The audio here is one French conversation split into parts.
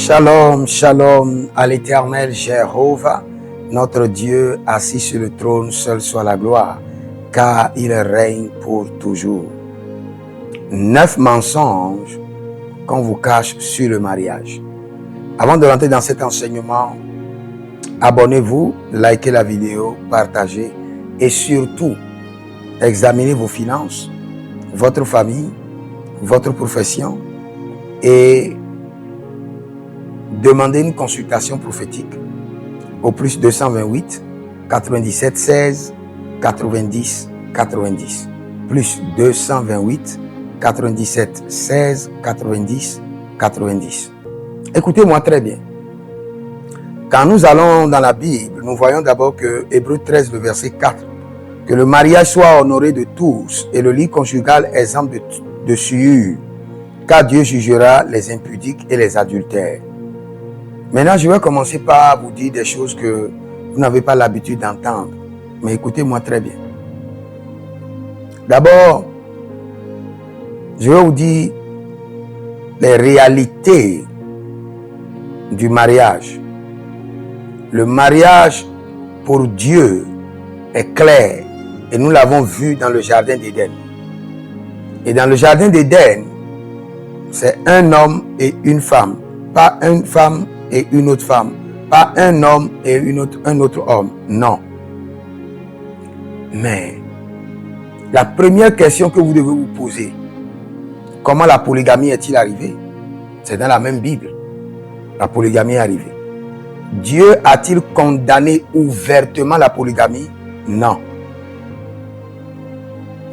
Shalom, shalom à l'Éternel Jéhovah, notre Dieu assis sur le trône, seul soit la gloire, car il règne pour toujours. 9 mensonges qu'on vous cache sur le mariage. Avant de rentrer dans cet enseignement, abonnez-vous, likez la vidéo, partagez et surtout, examinez vos finances, votre famille, votre profession et demandez une consultation prophétique au plus 228 97 16 90 90 plus 228 97 16 90 90. Écoutez-moi très bien. Quand nous allons dans la Bible, nous voyons d'abord que Hébreux 13, le verset 4, que le mariage soit honoré de tous et le lit conjugal exempt de souillure, car Dieu jugera les impudiques et les adultères. Maintenant, je vais commencer par vous dire des choses que vous n'avez pas l'habitude d'entendre. Mais écoutez-moi très bien. D'abord, je vais vous dire les réalités du mariage. Le mariage pour Dieu est clair et nous l'avons vu dans le jardin d'Éden. Et dans le jardin d'Éden, c'est un homme et une femme, pas une femme et une autre femme, pas un homme et un autre homme, non. Mais la première question que vous devez vous poser, comment la polygamie est-il arrivée? C'est dans la même Bible. La polygamie est arrivée. Dieu a-t-il condamné ouvertement la polygamie? Non.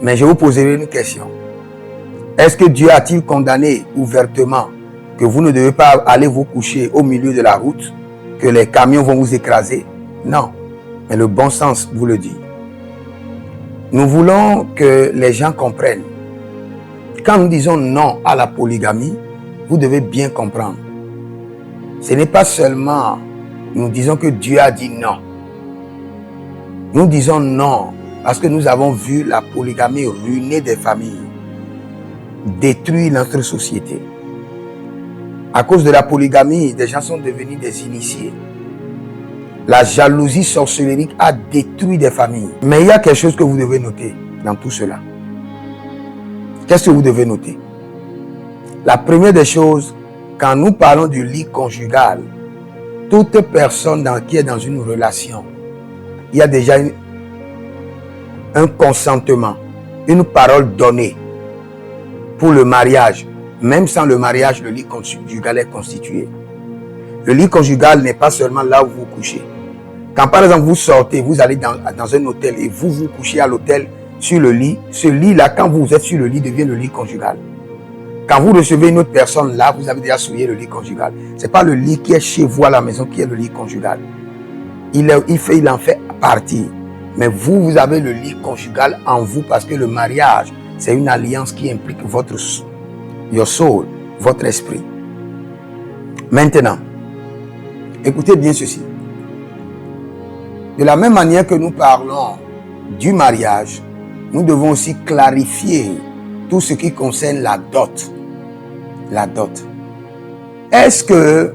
Mais je vous poserai une question. Est-ce que Dieu a-t-il condamné ouvertement que vous ne devez pas aller vous coucher au milieu de la route, que les camions vont vous écraser? Non. Mais le bon sens vous le dit. Nous voulons que les gens comprennent. Quand nous disons non à la polygamie, vous devez bien comprendre. Ce n'est pas seulement nous disons que Dieu a dit non. Nous disons non parce que nous avons vu la polygamie ruiner des familles, détruire notre société. À cause de la polygamie, des gens sont devenus des initiés. La jalousie sorcellérique a détruit des familles. Mais il y a quelque chose que vous devez noter dans tout cela. Qu'est-ce que vous devez noter? La première des choses, quand nous parlons du lit conjugal, toute personne qui est dans une relation, il y a déjà un consentement, une parole donnée pour le mariage. Même sans le mariage, le lit conjugal est constitué. Le lit conjugal n'est pas seulement là où vous couchez. Quand par exemple vous sortez, vous allez dans un hôtel et vous vous couchez à l'hôtel sur le lit, ce lit-là, quand vous êtes sur le lit, devient le lit conjugal. Quand vous recevez une autre personne là, vous avez déjà souillé le lit conjugal. Ce n'est pas le lit qui est chez vous à la maison qui est le lit conjugal. Il en fait partie. Mais vous avez le lit conjugal en vous parce que le mariage, c'est une alliance qui implique your soul, votre esprit. Maintenant, écoutez bien ceci. De la même manière que nous parlons du mariage, nous devons aussi clarifier tout ce qui concerne la dot. La dot. Est-ce que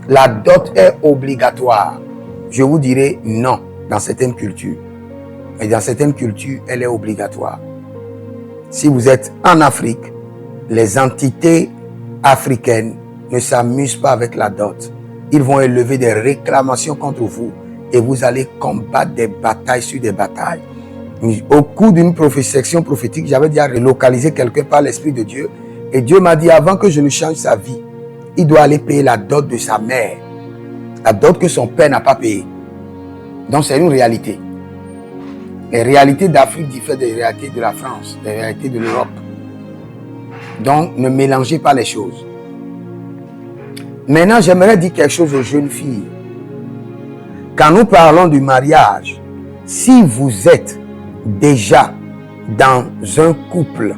la dot est obligatoire? Je vous dirai non dans certaines cultures. Mais dans certaines cultures, elle est obligatoire. Si vous êtes en Afrique, les entités africaines ne s'amusent pas avec la dot. Ils vont élever des réclamations contre vous et vous allez combattre des batailles sur des batailles. Au cours d'une section prophétique, j'avais déjà relocalisé quelqu'un par l'Esprit de Dieu et Dieu m'a dit avant que je ne change sa vie, il doit aller payer la dot de sa mère, la dot que son père n'a pas payée. Donc c'est une réalité. Les réalités d'Afrique diffèrent des réalités de la France, des réalités de l'Europe. Donc, ne mélangez pas les choses. Maintenant, j'aimerais dire quelque chose aux jeunes filles. Quand nous parlons du mariage, si vous êtes déjà dans un couple,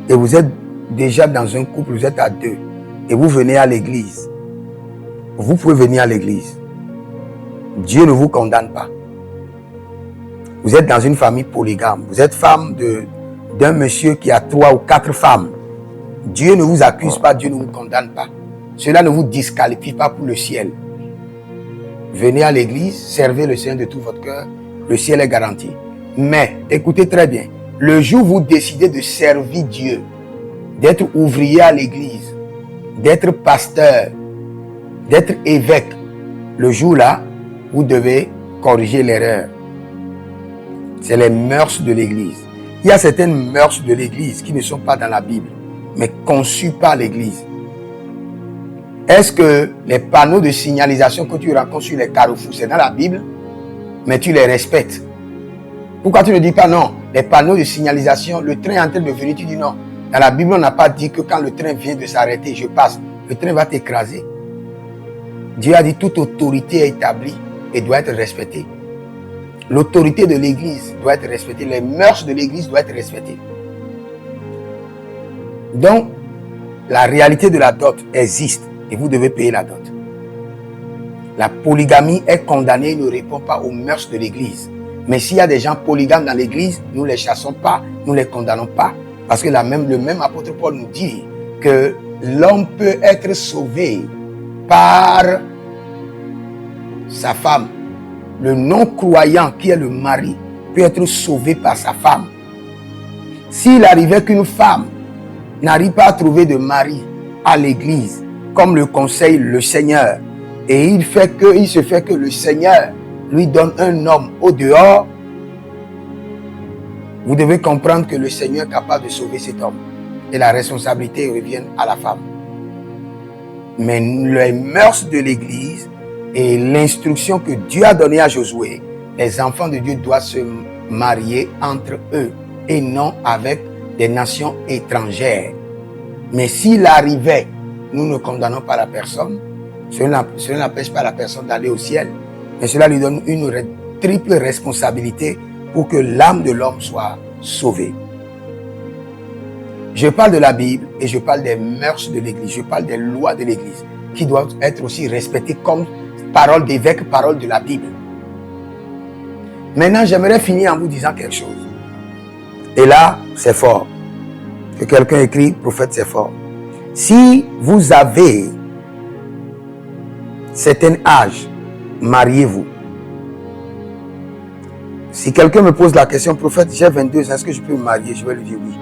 et vous êtes déjà dans un couple, vous êtes à deux, et vous venez à l'église, vous pouvez venir à l'église. Dieu ne vous condamne pas. Vous êtes dans une famille polygame. Vous êtes femme d'un monsieur qui a 3 ou 4 femmes. Dieu ne vous accuse pas, Dieu ne vous condamne pas. cela ne vous disqualifie pas pour le ciel. Venez à l'église, servez le Seigneur de tout votre cœur, le ciel est garanti. Mais, écoutez très bien, le jour où vous décidez de servir Dieu, d'être ouvrier à l'église, d'être pasteur, d'être évêque, le jour-là, vous devez corriger l'erreur. C'est les mœurs de l'église. Il y a certaines mœurs de l'église qui ne sont pas dans la Bible, mais conçues par l'église. Est-ce que les panneaux de signalisation que tu rencontres sur les carrefours, c'est dans la Bible, mais tu les respectes? Pourquoi tu ne dis pas non? Les panneaux de signalisation, le train est en train de venir, tu dis non. Dans la Bible, on n'a pas dit que quand le train vient de s'arrêter, je passe. Le train va t'écraser. Dieu a dit toute autorité est établie et doit être respectée. L'autorité de l'église doit être respectée. Les mœurs de l'église doivent être respectées. Donc, la réalité de la dot existe et vous devez payer la dot. La polygamie est condamnée et ne répond pas aux mœurs de l'église. Mais s'il y a des gens polygames dans l'église, nous ne les chassons pas, nous ne les condamnons pas. Parce que le même apôtre Paul nous dit que l'homme peut être sauvé par sa femme. Le non-croyant qui est le mari peut être sauvé par sa femme. S'il arrivait qu'une femme n'arrive pas à trouver de mari à l'église, comme le conseille le Seigneur, et il se fait que le Seigneur lui donne un homme au dehors, vous devez comprendre que le Seigneur est capable de sauver cet homme. Et la responsabilité revient à la femme. Mais les mœurs de l'église et l'instruction que Dieu a donnée à Josué, les enfants de Dieu doivent se marier entre eux et non avec des nations étrangères. Mais s'il arrivait, nous ne condamnons pas la personne, cela n'empêche pas la personne d'aller au ciel, mais cela lui donne une triple responsabilité pour que l'âme de l'homme soit sauvée. Je parle de la Bible et je parle des mœurs de l'église, je parle des lois de l'église qui doivent être aussi respectées comme parole d'évêque, parole de la Bible. Maintenant, j'aimerais finir en vous disant quelque chose. Et là, c'est fort. Que quelqu'un écrit, prophète, c'est fort. Si vous avez certain âge, mariez-vous. Si quelqu'un me pose la question, prophète, j'ai 22 ans, est-ce que je peux me marier? Je vais lui dire oui.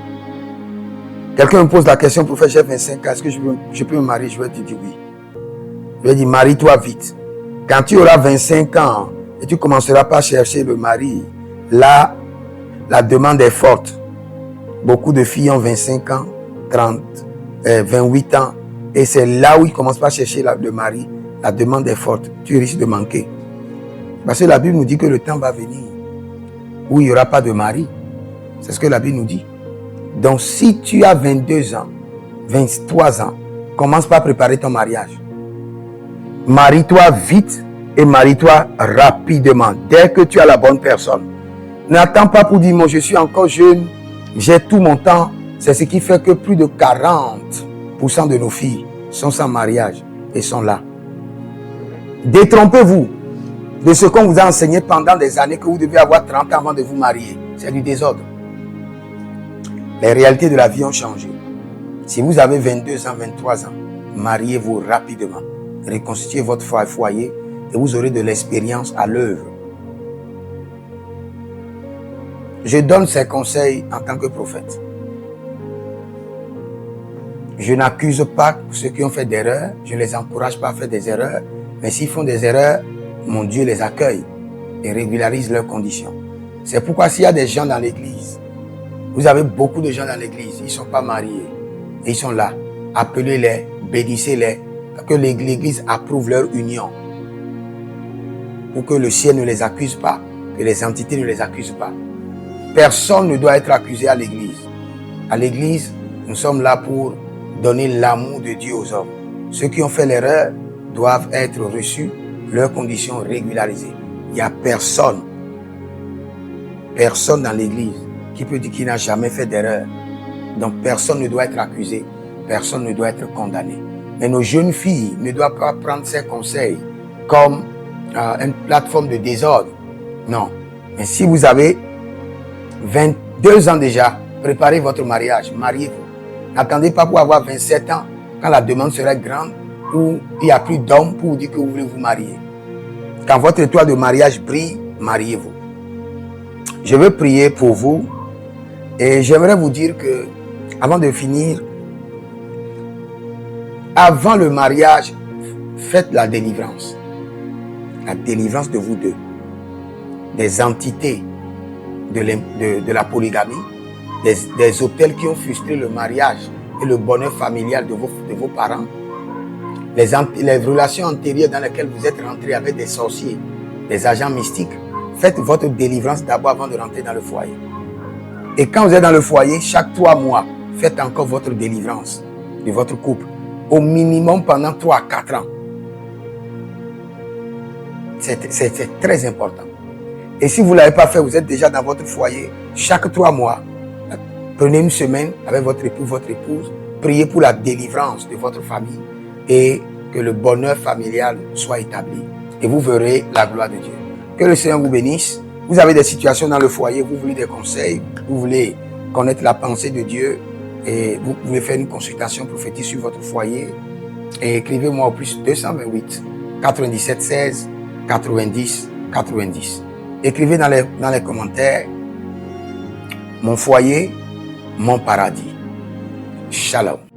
Quelqu'un me pose la question, prophète, j'ai 25 ans, est-ce que je peux me marier? Je vais lui dire oui. Je vais dire, marie-toi vite. Quand tu auras 25 ans et tu commenceras pas à chercher le mari, là, la demande est forte. Beaucoup de filles ont 25 ans, 28 ans, et c'est là où ils ne commencent pas à chercher le mari. La demande est forte. Tu risques de manquer. Parce que la Bible nous dit que le temps va venir où il n'y aura pas de mari. C'est ce que la Bible nous dit. Donc, si tu as 22 ans, 23 ans, commence pas à préparer ton mariage. Marie-toi vite et marie-toi rapidement. Dès que tu as la bonne personne. N'attends pas pour dire, moi je suis encore jeune, j'ai tout mon temps. C'est ce qui fait que plus de 40% de nos filles sont sans mariage et sont là. Détrompez-vous de ce qu'on vous a enseigné pendant des années que vous devez avoir 30 ans avant de vous marier. C'est du désordre. Les réalités de la vie ont changé. Si vous avez 22 ans, 23 ans, mariez-vous rapidement. Reconstituez votre foyer et vous aurez de l'expérience à l'œuvre. Je donne ces conseils en tant que prophète. Je n'accuse pas ceux qui ont fait d'erreurs. Je ne les encourage pas à faire des erreurs. Mais s'ils font des erreurs, mon Dieu les accueille et régularise leurs conditions. C'est pourquoi s'il y a des gens dans l'église, vous avez beaucoup de gens dans l'église, ils ne sont pas mariés. Et ils sont là. Appelez-les, bénissez-les, pour que l'église approuve leur union. Pour que le ciel ne les accuse pas, que les entités ne les accusent pas. Personne ne doit être accusé à l'église. À l'église, nous sommes là pour donner l'amour de Dieu aux hommes. Ceux qui ont fait l'erreur doivent être reçus, leurs conditions régularisées. Il n'y a personne dans l'église qui peut dire qu'il n'a jamais fait d'erreur. Donc personne ne doit être accusé, personne ne doit être condamné. Mais nos jeunes filles ne doivent pas prendre ces conseils comme une plateforme de désordre. Non. Mais si vous avez 22 ans déjà, préparez votre mariage, mariez-vous. N'attendez pas pour avoir 27 ans, quand la demande sera grande, où il n'y a plus d'hommes pour vous dire que vous voulez vous marier. Quand votre étoile de mariage brille, mariez-vous. Je veux prier pour vous et j'aimerais vous dire que, avant de finir, avant le mariage, faites la délivrance. La délivrance de vous deux. Des entités de la polygamie, des hôtels qui ont frustré le mariage et le bonheur familial de vos parents, les relations antérieures dans lesquelles vous êtes rentrés avec des sorciers, des agents mystiques. Faites votre délivrance d'abord avant de rentrer dans le foyer. Et quand vous êtes dans le foyer, chaque 3 mois, faites encore votre délivrance de votre couple. Au minimum pendant 3 à 4 ans. C'est très important. Et si vous ne l'avez pas fait, vous êtes déjà dans votre foyer, chaque 3 mois, prenez une semaine avec votre époux, votre épouse, priez pour la délivrance de votre famille et que le bonheur familial soit établi. Et vous verrez la gloire de Dieu. Que le Seigneur vous bénisse. Vous avez des situations dans le foyer, vous voulez des conseils, vous voulez connaître la pensée de Dieu et vous pouvez faire une consultation prophétique sur votre foyer. Et écrivez-moi au plus 228 97 16 90 90. Écrivez dans les commentaires mon foyer, mon paradis. Shalom.